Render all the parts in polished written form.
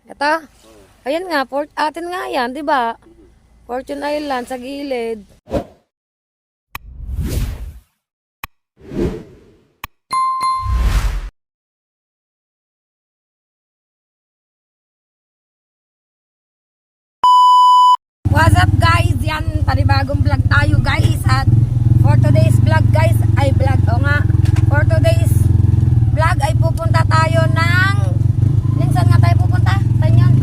Ito? Ayan nga, port atin nga yan, di ba? Fortune Island sa gilid. What's up guys? Yan, panibagong vlog tayo guys. At for today's vlog guys, for today's vlog ay pupunta tayo ng saan nga tayo pupunta? Saan yun?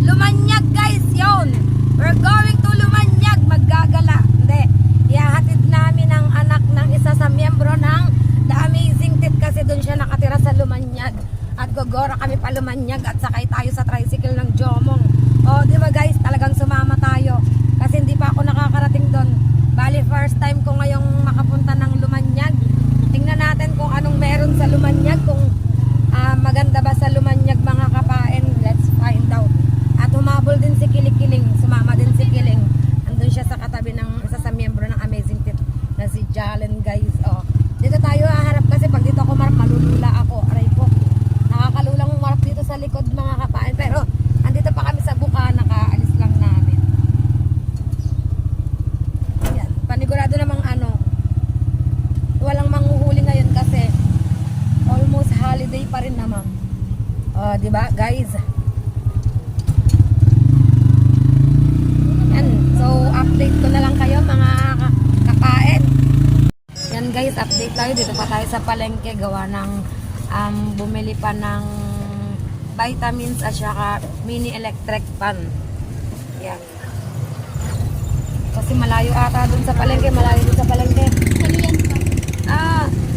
Lumanyag guys, yun. We're going to Lumanyag, maggagala. Hindi, ihahatid namin ang anak ng isa sa miyembro ng The Amazing Tit kasi doon siya nakatira sa Lumanyag. At gogora kami pa Lumanyag at sakay tayo sa tricycle ng Jomong. O, di ba guys, talagang sumama tayo. Kasi hindi pa ako nakakarating doon. Bali, first time ko ngayong makapunta ng Lumanyag. Tingnan natin kung anong meron sa Lumanyag. Kung maganda ba sa Lumanyag mga kapain. Let's find out. At humabol din si Kilikiling. Sumama din si Kiling. Andun siya sa katabi ng isa sa miyembro ng Amazing Tit na si Jalen guys. O, dito tayo haharap kasi pag dito ako marap, malulula ako. Aray po. Nakakalulang marap dito sa likod mga kapain. Pero andito pa kami sa Bukana, kaalis lang namin. Yan, panigurado namang walang manghuhuli ngayon kasi almost holiday pa rin naman. Di ba, guys? Yan, so update ko na lang kayo mga kapain. Yan guys, update tayo. Dito pa tayo sa palengke gawa ng bumili pa ng vitamins at saka mini electric fan. Yan. Kasi malayo ata dun sa palengke. Malayo dun sa palengke.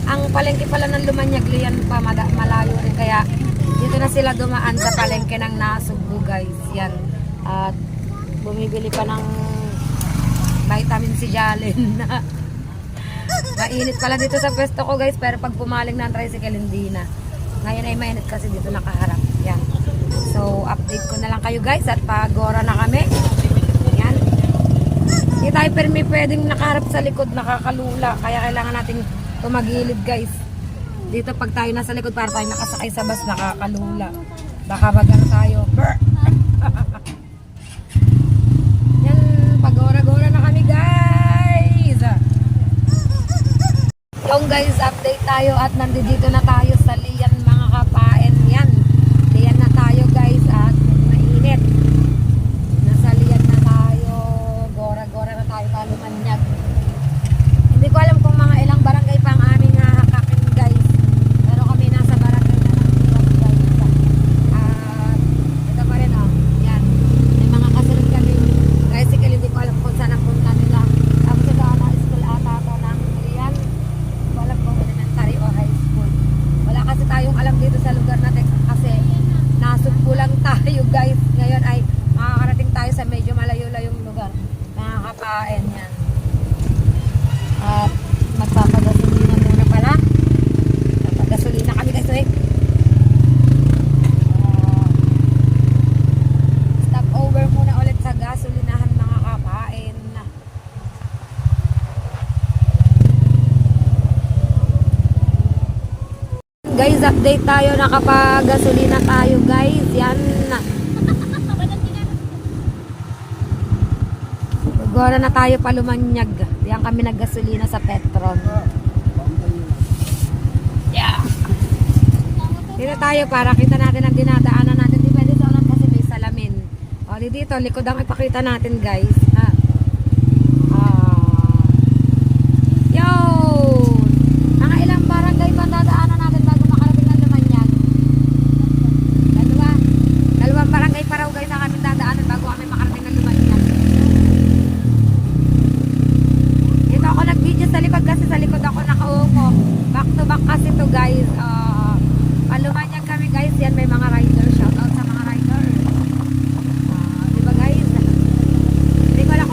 Ang palengke pala ng Lumanyag, Lian pa. Malayo rin. Kaya dito na sila dumaan sa palengke ng Nasugbu guys. Yan. At bumibili pa ng vitamin si Jalen. Mainit pala dito sa pwesto ko guys. Pero pag pumaling na ang tricycle, hindi na. Ngayon ay mainit kasi dito nakaharap. Yan. So, update ko na lang kayo guys at pagora na kami. Yan. Hindi tayo pwedeng nakaharap sa likod, nakakalula. Kaya kailangan nating tumagilid guys. Dito pag tayo nasa likod para tayo nakasakay sa bus, nakakalula. Baka bagang tayo. Yan, pagora-gora na kami guys. Yung guys, update tayo at nandito na tayo sa Lian mga kapain. Yan, Lian na tayo guys at mainit. Nasa Lian na tayo, gora-gora na tayo sa Lumanyag. Hindi ko alam kung mga ilang barangay pa ang aming hahakakin guys. Pero kami nasa barangay na lang guys. At ito pa rin yan. May mga kasunod kami tricycle, hindi ko alam kung saan ang punta nila. Tapos ito school ata ito ng Lian. Walang kung elementary o high school. Wala kasi tayong alam dito sa lugar natin kasi nasugpo lang tayo guys. Ngayon ay makakarating tayo sa medyo malayo-layong lugar. Makakapain yan. At magpapagasolina muna pala. Magpapagasolina kami guys. Stop over muna ulit sa gasolinahan mga kapain. Guys, update tayo, nakapagasolina tayo guys. Yan na. Gora na tayo pa Lumanyag. Yan kami naggasolina sa Petron. Yeah. Dito tayo para kita natin ang dinadaanan natin. Di pwede sa ulan kasi may salamin. O dito, likod ang ipakita natin guys. Kasi to guys, Lumanyag kami guys. Yan, may mga rider. Shout out sa mga rider. Diba guys? Hindi ko alam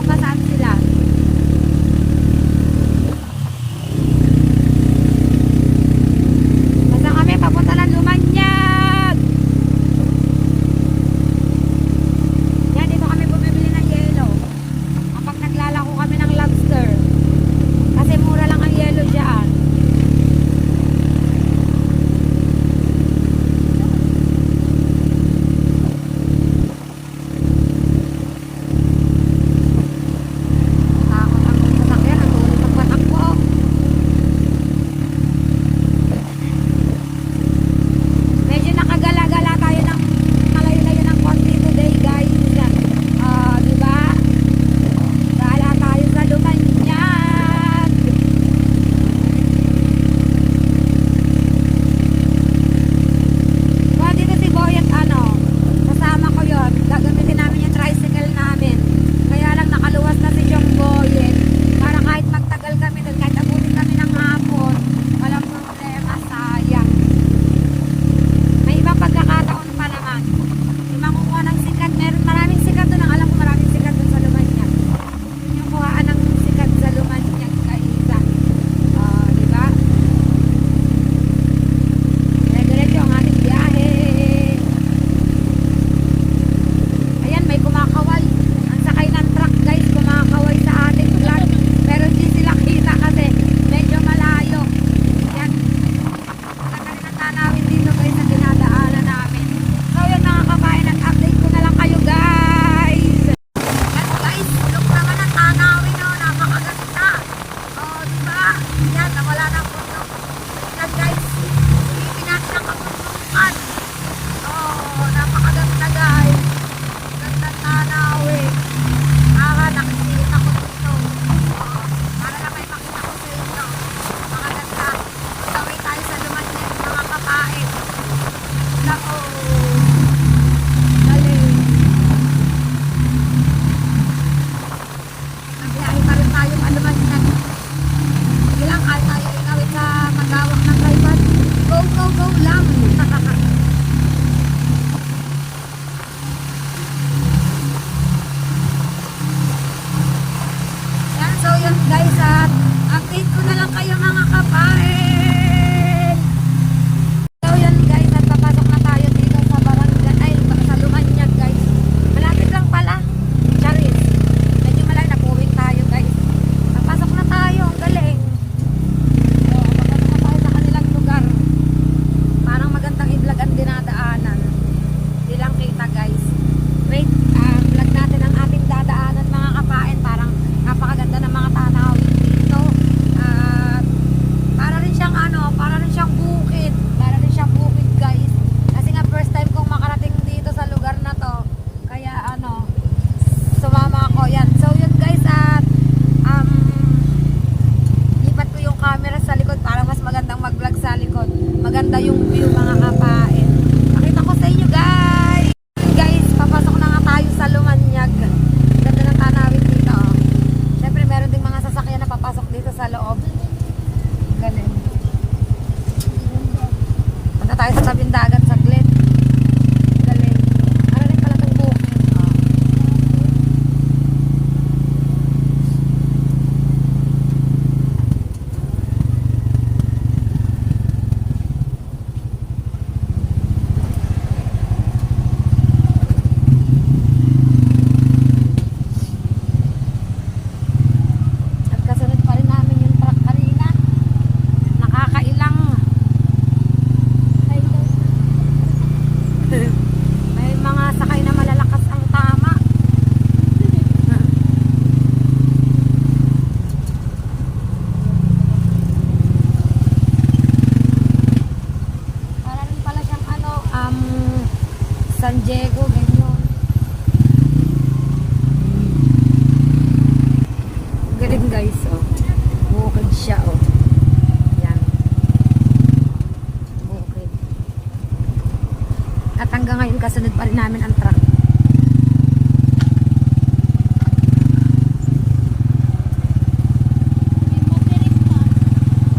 pa rin namin ang truck.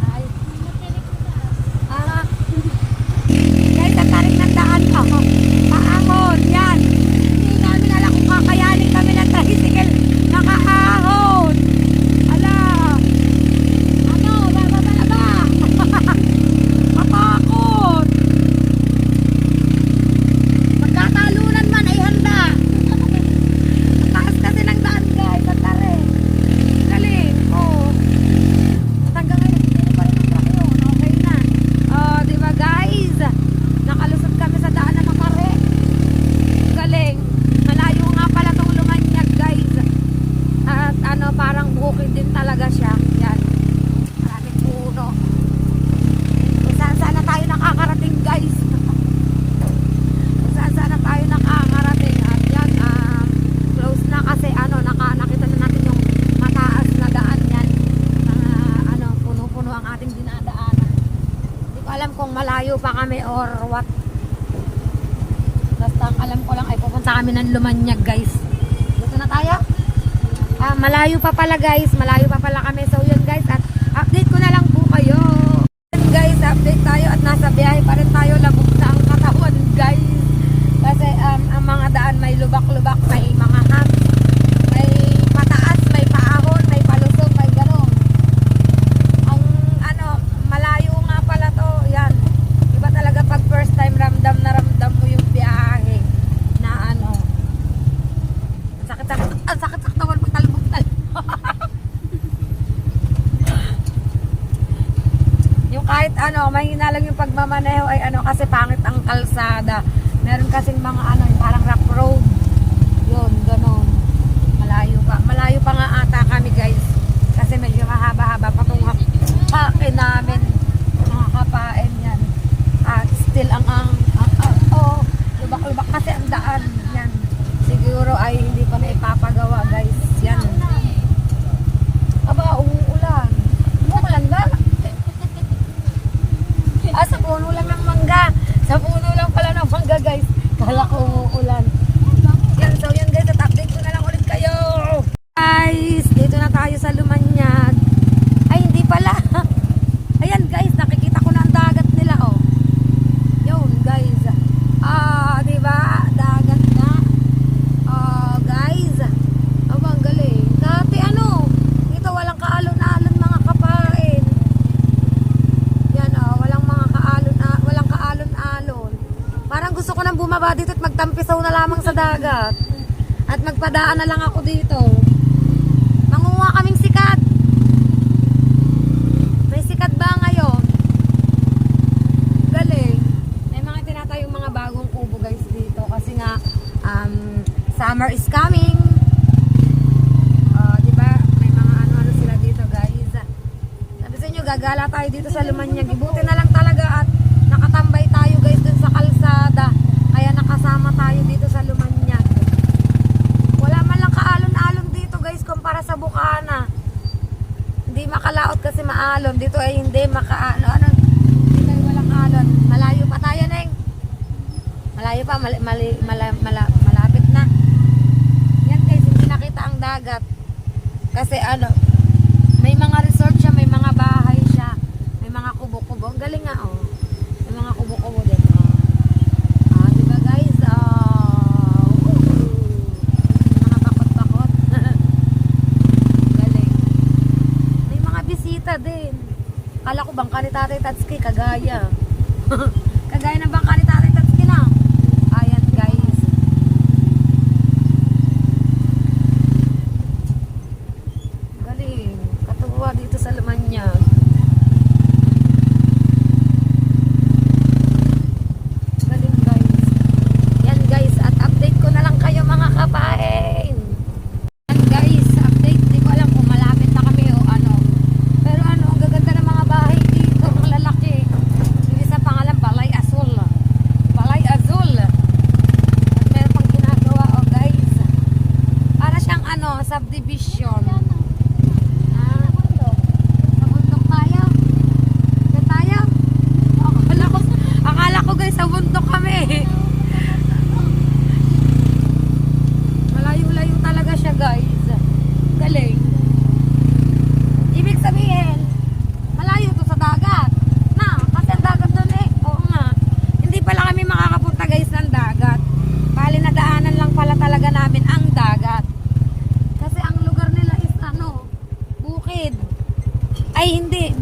Ay. Guys, ang tarik ng daan ko. Paahon, yan. Hindi namin alam kung kakayanin kami ng tricycle. Nakaahon. Ala. Ano, bababa na ba? Matakot. Magkatalunan man ay handa. Ang taas kasi ng daan guys. Ang tarik. Galing. Oh. Hanggang ngayon, hindi pa rin ang truck yun. Okay na. Oh, di ba guys? Nakalusot kami sa daan na makare. Galing. Malayo nga pala tong Lumanyag guys. At ano, parang bukid din talaga siya. Yan. Maraming puno. Kung saan saan na tayo nakakarating guys. Kung saan saan na tayo nakakarating. At yan, close na kasi ano, nakita na natin yung mataas na daan yan. Ano, puno-puno ang ating dinadaanan. Hindi ko alam kung malayo pa kami or what. Basta ang alam ko lang ay pupunta kami ng Lumanyag guys. Dito na tayo. Malayo pa pala guys. Malayo pa pala kami. So yun guys. At update ko na lang po kayo. Yun guys, update tayo at nasa biyahe pa rin tayo. Labog na ang katawan guys. Kasi ang mga daan may lubak-lubak. May mga humps. May pataas. May paahon. May palusog. May gano'n. Ang ano, malayo nga pala to. Yan. Iba talaga pag first time ramdam na ramdam mo yung biyahe. Na ano. Ang sakit sa katawan pag talbog. Yung kahit ano, mahina lang yung pagmamaneho ay ano kasi pangit ang kalsada. Meron kasing mga ano, yung parang rough road. Yun, gano'n. Malayo pa nga ata kami guys. Kasi medyo mahaba-haba pa itong hapakin namin. Mga kapain yan. At still lubak-lubak kasi ang daan. Yan. Siguro ay hindi pa na ipapagawa guys. Yan. Aba, umuulan. Umuulan ba? Sa puno lang ng mangga. Sa puno lang pala ng mangga guys. Kala ko umuulan. Yan, so yan guys. At update ko na lang ulit kayo. Guys, dito na tayo sa Lumanyag. Ay, hindi pala. Ayan guys, nakikita ko na ang dagat nila oh. Yun guys. Diba? Dagat na. Guys. Ang galing. Dati ano, dito walang kaalon-alon mga kapain. Yan walang mga walang kaalon-alon. Parang gusto ko nang bumaba dito at magtampisaw na lamang sa dagat. At magpadaan na lang ako dito. Manguha kaming sikat. May sikat ba ngayon? Galing. May mga tinatayong mga bagong kubo guys dito. Kasi nga, summer is coming. Diba? May mga ano-ano sila dito guys. Sabi sa inyo, gagala tayo dito sa Lumanyag. Ibuti na lang talaga at nakatambay tayo guys dun sa kalsada. Kaya nakasama tayo dito sa Lumanyag. Wala man lang kaalon-alon dito guys kumpara sa Bukana. Hindi makalaot kasi maalon. Dito ay hindi makaano. Dito ay walang alon. Malayo pa tayo, Neng. Malayo pa. Malapit na. Yan guys, hindi nakita ang dagat. Kasi ano, may mga resort siya, may mga bahay siya. May mga kubo-kubo. Ang galing nga oh. May mga kubo-kubo din. Diba guys? Mga bakot-bakot. Galing. May mga bisita din. Kala ko bangka ni Tatay Tatsuki, kagaya. Kagaya ng bangka ni Tatay Tatsuki na. Ayan guys. Galing. Katuwa dito sa Lumanyag. Galing guys. Yan guys. At update ko na lang kayo mga kapain. Yan guys. Update. Hindi ko alam kung malapit na kami o ano. Pero ano, ang gaganda ng mga bahay dito. Ang lalaki. Yung isa pangalan, balay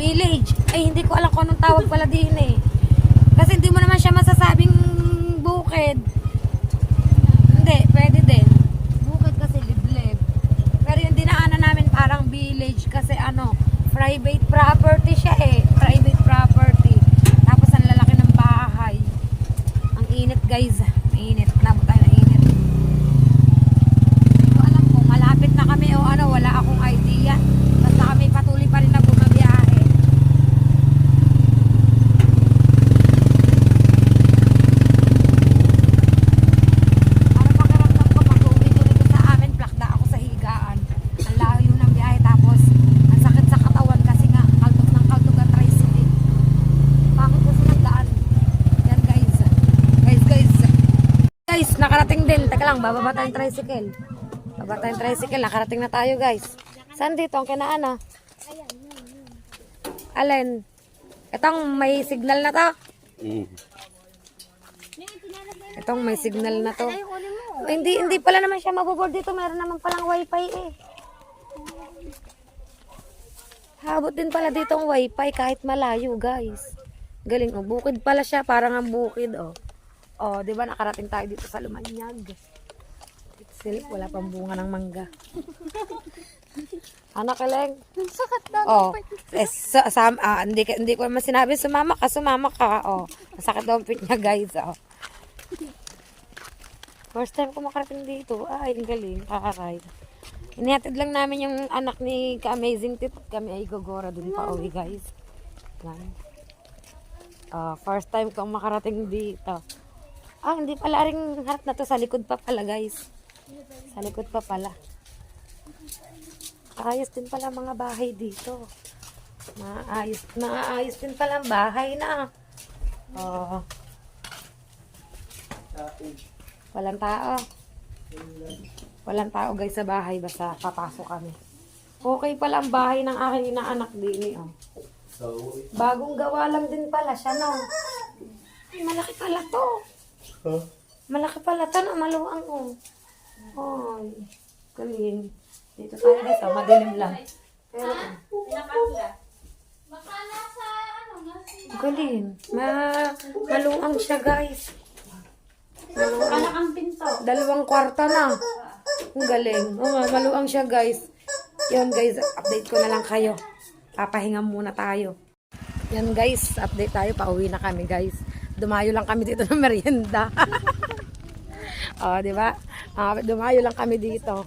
village. Ay, hindi ko alam kung anong tawag pala din eh. Kasi hindi mo naman siya masasabing bukid. Hindi, pwede din. Bukid kasi liblib. Pero yung dinaanan namin parang village kasi ano, private property siya eh. Private property. Tapos ang lalaki ng bahay. Ang init guys. Mainit. Nabot tayo ng init. Hindi ko alam kung malapit na kami o ano. Wala akong idea. Basta kami patuloy pa rin na bumabiyahe. Para pakiramdam ko pag uwi ko dito sa amin, plakda ako sa higaan. Ang layo ng biyahe tapos ang sakit sa katawan kasi nga kaltog ng kaltog at tricycle. Bakit kasi nagdaan? Yan guys. Guys, nakarating din. Teka lang, bababa tayong tricycle. Bababa tayong tricycle. Nakarating na tayo guys. Saan dito? Ang kinaan ah. Alin? Itong may signal na to? Itong may signal na to. Hindi pala naman siya mabuboard dito. Meron naman palang wifi eh. Habot din pala dito ang wifi kahit malayo guys. Galing oh. Bukid pala siya. Parang ang bukid oh. Oh, di ba nakarating tayo dito sa Lumanyag. Silip, wala pang bunga ng mangga. Anak Kaleng. Sakit na. Oh, hindi ko naman sinabi, sumama ka. Oh, masakit daw ang pit niya guys. Oh. First time ko makarating dito. Ay, ang galing. Kaka-ride. Inihatid lang namin yung anak ni Ka-Amazing Tip. Kami ay gogora dun pa uwi guys. Yan. First time ko makarating dito. Hindi pala rin harap na to. Sa likod pa pala guys. Sa likod pa pala. Ayos din pala mga bahay dito. Maayos din pala ang bahay na. Oh. Walang tao. Walang tao guys sa bahay. Basta papasok kami. Okay pala ang bahay ng aking inaanak din. Oh. Bagong gawa lang din pala siya no. Ay, malaki pala to. Huh? Malaki pala to no. Maluwang oh. Ay, galing. Dito tayo guys, madilim lang. Pero, galing. Maluang siya guys. Maluang. Dalawang kwarta na. Ang galing. Maluang siya guys. Yan guys, update ko na lang kayo. Papahinga muna tayo. Yan guys, update tayo. Pauwi na kami guys. Dumayo lang kami dito ng merienda. Oh, di ba? Dumayo lang kami dito.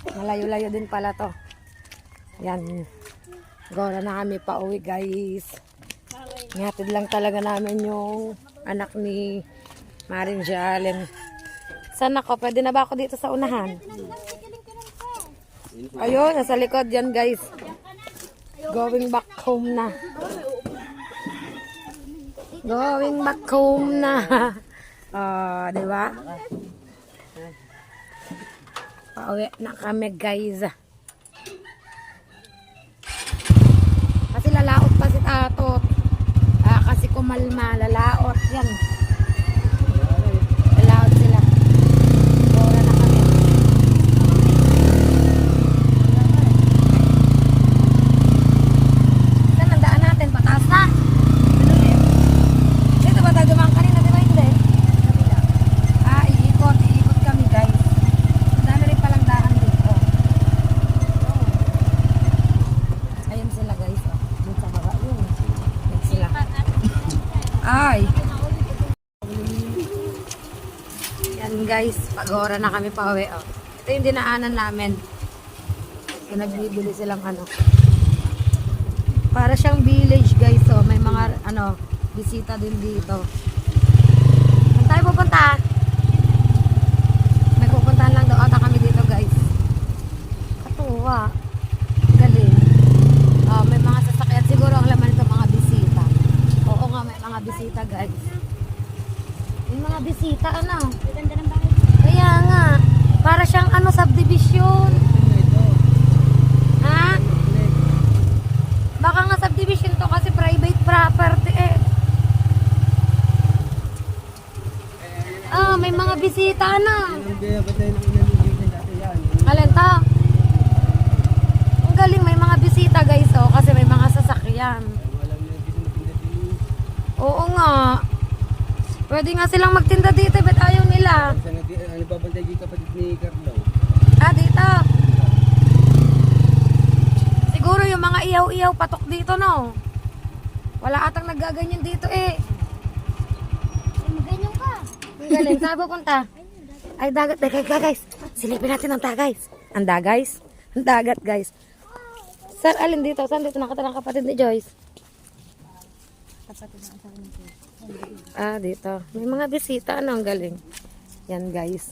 Malayo-layo din pala to. Yan. Gora na kami pa uwi guys. Ihatid lang talaga namin yung anak ni Maring Jalen. Saan ako? Pwede na ba ako dito sa unahan? Ayun, nasa likod yan guys. Going back home na. Going back home na. Di ba? Pauwi na kami guys. Kasi lalaot pa si Tatot. Kasi kumalma, lalaot. Yan. Lalaot sila. Bora na kami. Saan ang daan natin? Pataas na. Dito ba tayo dumang kanina? Di ba hindi? Iikot kami guys. Dami rin palang daan dito. Ayun sila guys. Dito sa baba yun. Ayun sila. Ay. Yan guys. Pag-ora na kami pa uwi. Ito yung dinaanan namin. Nagbibili silang ano. Para siyang village guys. May mga bisita din dito. Saan tayo pupunta? May pupuntahan lang daw ata kami dito guys. Katuwa. Galing. May mga sasakyan. Siguro ang laman ito mga bisita. Oo nga, may mga bisita guys. May mga bisita Ganda ng bahay. Kaya nga. Para siyang subdivision. Ha? Baka nga subdivision to kasi private property eh. May mga bisita na. Alin to? Ang galing, may mga bisita guys kasi may mga sasakyan. malaki yan. Alam niya, hindi matinda din. Oo nga. Pwede nga silang magtinda dito, ba't ayaw nila? Ano babantay dito kapatid ni Carlo? Ah, dito. Siguro yung mga ihaw-ihaw patok dito, no? Wala atang nagaganyan dito eh. Ganyan ka. Ang galing. Saan pupunta? Ay, dagat. Guys. Silipin natin ang guys. Ang guys. Ang dagat, guys. Saan alin dito? Saan dito nakatira ang kapatid ni Joyce? Ah, dito. May mga bisita. Ano, ang galing. Yan, guys.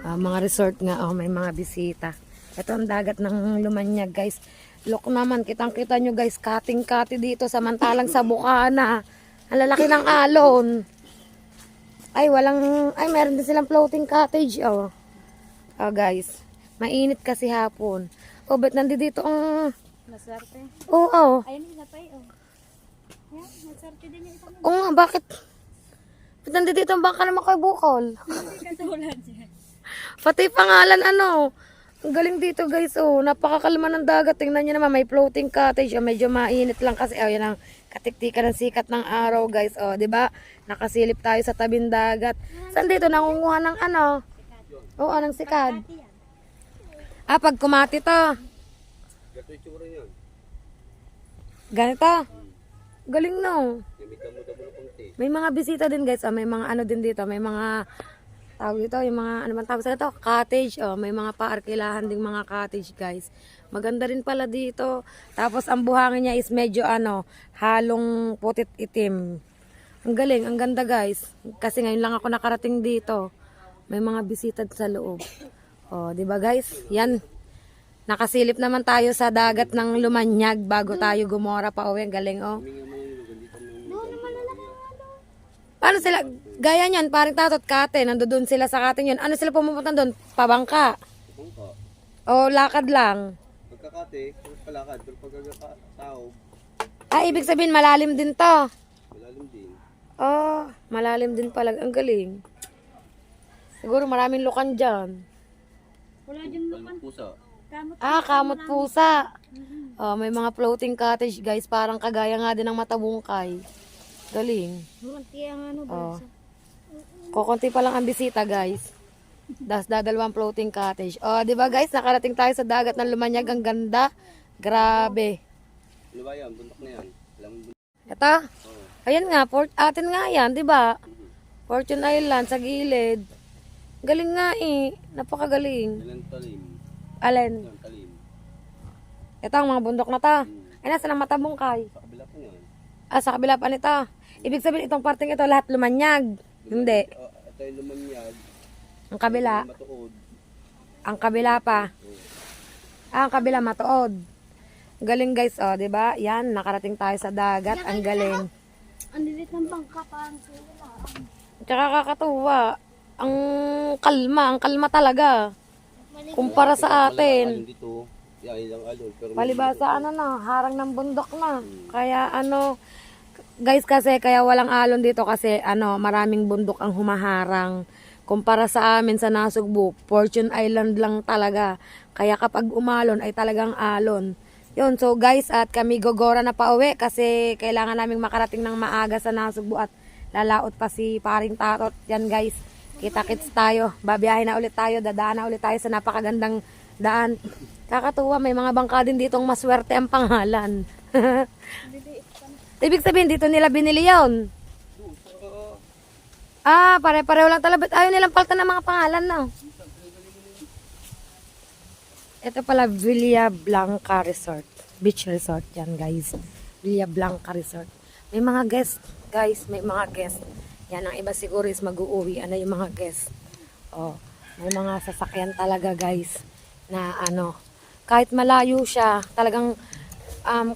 Mga resort nga. Oh, may mga bisita. Ito ang dagat ng Lumanyag, guys. Look naman, kitang-kita nyo, guys. Kating-kati dito. Samantalang sa Bukana. Ang lalaki ng alon. Ay, meron din silang floating cottage, oh. Oh, guys. Mainit kasi hapon. Oh, ba't nandito ang... Maswerte. Oo, oh. Ayun, isa pa eh. Oh. Yan, maswerte din yung isa mo. Oo nga, bakit? Ba't nandito ang bangka naman kay Bukol? Katulad siya. Pati pangalan, ano. Ang galing dito, guys, oh. Napakakalma ng dagat. Tingnan nyo naman, may floating cottage. Oh, medyo mainit lang kasi. Oh, yan ang katiktikan ng sikat ng araw, guys. Oh, di ba? Nakasilip tayo sa tabing dagat. Saan dito? Nangunguha ng ano? Oo, ng sikad. Ah, pag kumati to. Gato yung tsura niyan. Ganito. Galing, no? May damo-damo na konti. May mga bisita din, guys. Oh, may mga ano din dito. May mga tawag dito, yung mga ano man tawag sa ito? Cottage. Oh, may mga paarkilahan ding mga cottage, guys. Maganda rin pala dito. Tapos ang buhangin niya is medyo ano, halong putit itim. Ang galing, ang ganda, guys. Kasi ngayon lang ako nakarating dito. May mga bisita sa loob. Oh, 'di ba, guys? Yan. Nakasilip naman tayo sa dagat ng Lumanyag bago tayo gumora pa uwi. Ang galing, oh. Paano sila? Gaya niyan, parang tatot kate. Nandoon sila sa kate yun. Ano sila pumupunta doon? Pabangka? Bangka. O lakad lang? Pagkakate, pag palakad, pero pagkakatao, Ah, ibig sabihin malalim din to. malalim din. Oh, malalim din pala. Ang galing. Siguro maraming lukan dyan. Wala dyan lupan. Pusa. Kamot. Ah, kamot pusa. Oh, may mga floating cottage, guys. Parang kagaya nga din ng Matabungkay. Galing. Buranti ang ano ba? Oh. Kukunti pa lang ang bisita, guys. Dadalawang floating cottage. Oh, 'di ba, guys? Nakarating tayo sa dagat ng Lumanyag. Ang ganda. Grabe. Ano ba yan? Bundok na yan. Alam mo Ito. Ayan nga, atin nga 'yan, 'di ba? Fortune Island sa gilid. Galing nga eh. Napakagaling. ilan talim. Alin? Ilan talim. Ito ang mga bundok na ta. Ay, nasa ng Matabungkay. Sa kabila pa yan. Ah, sa kabila pa nito. Ibig sabihin, itong parting ito, lahat Lumanyag. Hindi. Ito yung Lumanyag. Ang kabila. Matuod. Ang kabila pa. Ah, ang kabila matuod. Galing, guys, oh, 'di ba? Yan, nakarating tayo sa dagat. Ang galing. Ang lilit ng bangka parang sila. Tsaka kakatuwa. Ang kalma talaga. Kumpara sa atin. Alon dito. Yan ilang alon. Pero Palibasa ano na, harang ng bundok na. Kaya ano, guys, kasi kaya walang alon dito kasi ano, maraming bundok ang humaharang. Kumpara sa amin sa Nasugbu, Fortune Island lang talaga. Kaya kapag umalon ay talagang alon. Yun, so guys, at kami gogora na pa uwi kasi kailangan naming makarating ng maaga sa Nasugbu at lalaot pa si paring tatot. Yan, guys, kita-kits tayo. Babiyahin na ulit tayo, dadaan na ulit tayo sa napakagandang daan. Kakatuwa, may mga bangka din ditong maswerte ang pangalan. Ibig sabihin, dito nila binili yun. Ah, pare-pareho lang talaga. Ayaw nilang paltan ng mga pangalan, no? Ito pala, Villa Blanca Resort. Beach Resort yan, guys. Villa Blanca Resort. May mga guest, guys. May mga guest. Yan, ang iba siguro is mag-uuwi. Ano yung mga guest? Oh, may mga sasakyan talaga, guys. Na ano, kahit malayo siya, talagang,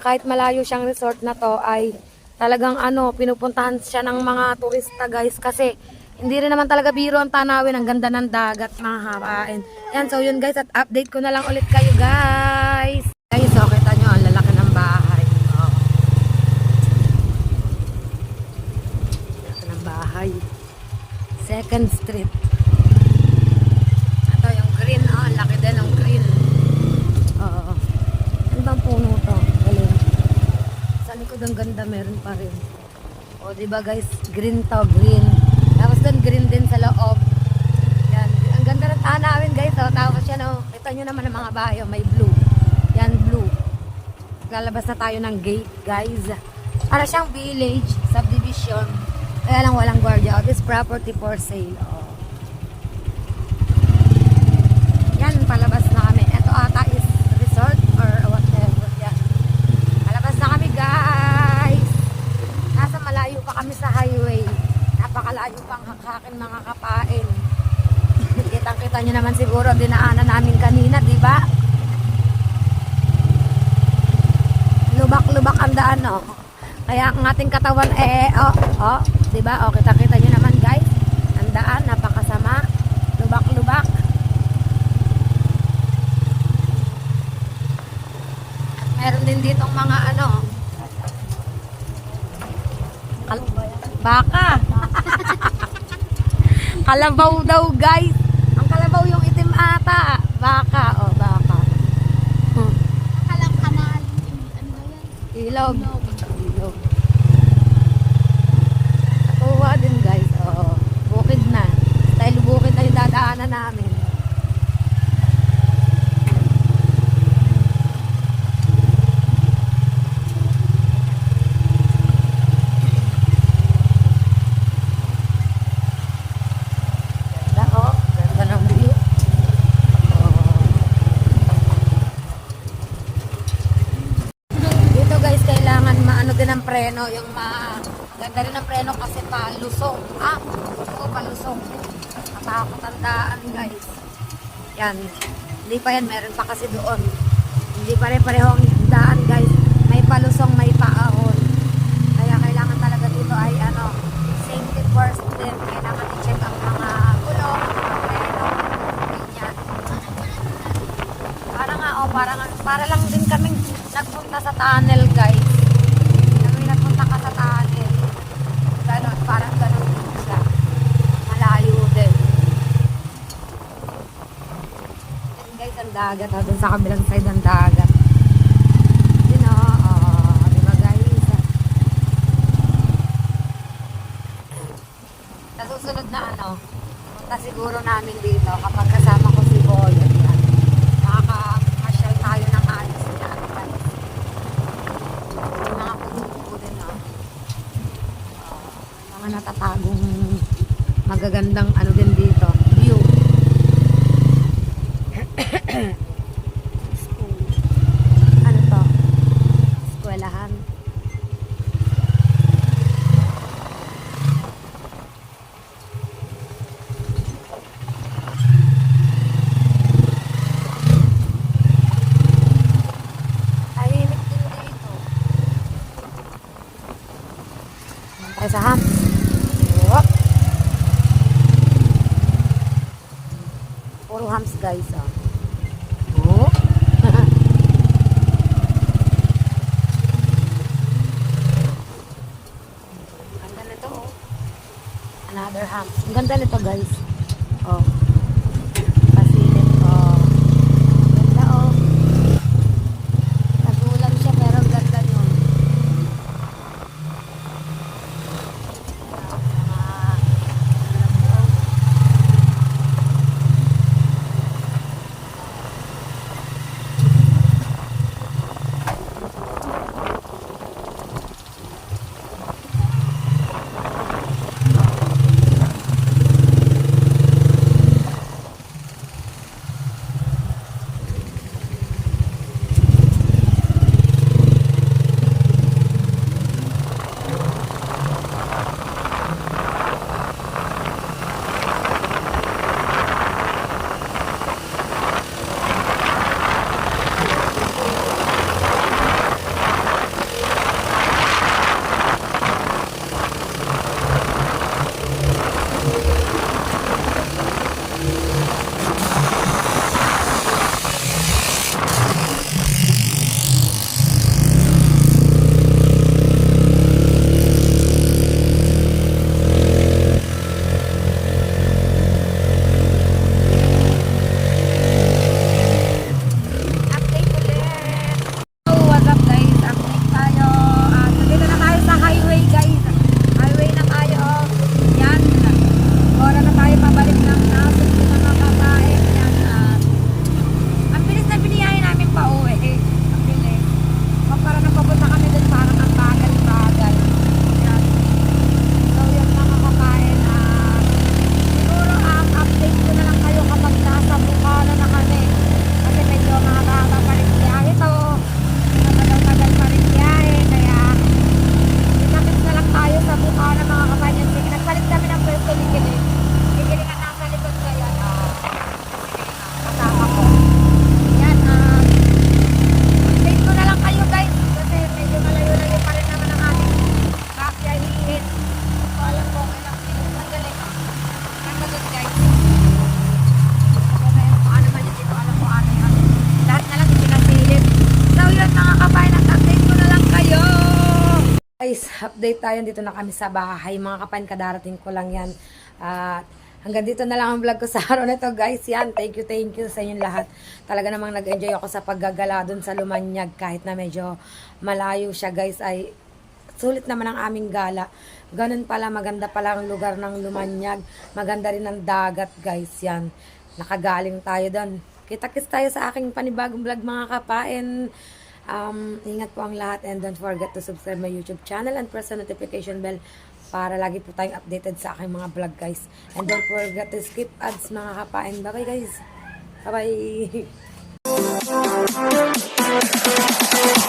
kahit malayo siyang resort na to, ay talagang ano, pinupuntahan siya ng mga turista, guys, kasi hindi rin naman talaga biro ang tanawin, ang ganda ng dagat, mga hawain. Yan, so yun, guys, at update ko na lang ulit kayo, guys. Guys, so kita nyo, ang lalaki ng bahay. Oh. Lalaki ng bahay. Second Street. Ito yung green, oh, ang laki din ng green. Oo. Ano bang puno to? Galing. Sa likod meron pa rin. O, di ba guys, green to, green. Tapos doon, green din sa loob. Yan, ang ganda ng tahan namin guys. O, tapos yan, o, kita nyo naman ang mga bahay, o, may blue. Yan, blue. Lalabas na tayo ng gate, guys. Para siyang village, subdivision. Kaya lang walang guardia. This property for sale. O. Yan, palabas na kami. Ito ata is resort or whatever. Yan. Palabas na kami, guys. Nasa malayo pa kami sa highway. Napakalayo pang hakakin mga kapain. Kitang-kita nyo naman siguro dinaanan namin kanina, di ba? Lubak-lubak ang daan, oh. Kaya ang ating katawan, di ba? Oh, kita-kita nyo naman, guys. Ang daan, napakasama. Lubak-lubak. Meron din ditong mga baka. Kalabaw daw, guys. Ang kalabaw yung itim ata. Baka, oh, baka. Akalang kanal. Ano ba yan? Ilog. Ilog. Natuwa din, guys. Oo. Bukid na. Dahil bukid na yung dadaanan namin. Ng preno, yung ganda rin ng preno kasi palusong. Palusong. Matakot ang daan, guys. Yan. Hindi pa yan, meron pa kasi doon. Hindi pa rin parehong daan, guys. May palusong, may paahon. Kaya kailangan talaga dito ay safety first din. Kailangan i-check ang mga gulong, mga preno. Ganyan. Para lang din kaming nagpunta sa tunnel, guys. Nagpunta ka sa tunnel. Ganon, parang ganon din siya. Malayo din. And guys, ang dagat. Doon sa kabilang side ang dagat. Yun diba guys? Sa susunod na punta siguro namin dito kapag kasama ko si Boy. Makaka-masyal tayo ng ayos niya. Yung mga puno din mga natatagong magagandang din dito. View. School. Ano to? Eskwelahan. Sa hams. Oh. Puro hams, guys. Oh. Ganda nito, oh. Another hams. Ang ganda nito, guys. Oh. Pasilip, oh. Ganda, oh. Nagulang siya, pero ganda yun. guys, update tayo. Dito na kami sa bahay. Mga kapan, kadarating ko lang yan. At hanggang dito na lang ang vlog ko sa araw na ito guys. Yan, thank you sa inyong lahat. Talaga namang nag-enjoy ako sa paggagala dun sa Lumanyag. Kahit na medyo malayo siya guys, ay sulit naman ang aming gala. Ganun pala, maganda pala ang lugar ng Lumanyag. Maganda rin ang dagat guys. Yan, nakagaling tayo doon. Kita-kits tayo sa aking panibagong vlog mga kapain. Ingat po ang lahat and don't forget to subscribe my YouTube channel and press the notification bell para lagi po tayong updated sa aking mga vlog guys. And don't forget to skip ads mga kapain. Bye guys. Bye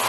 bye.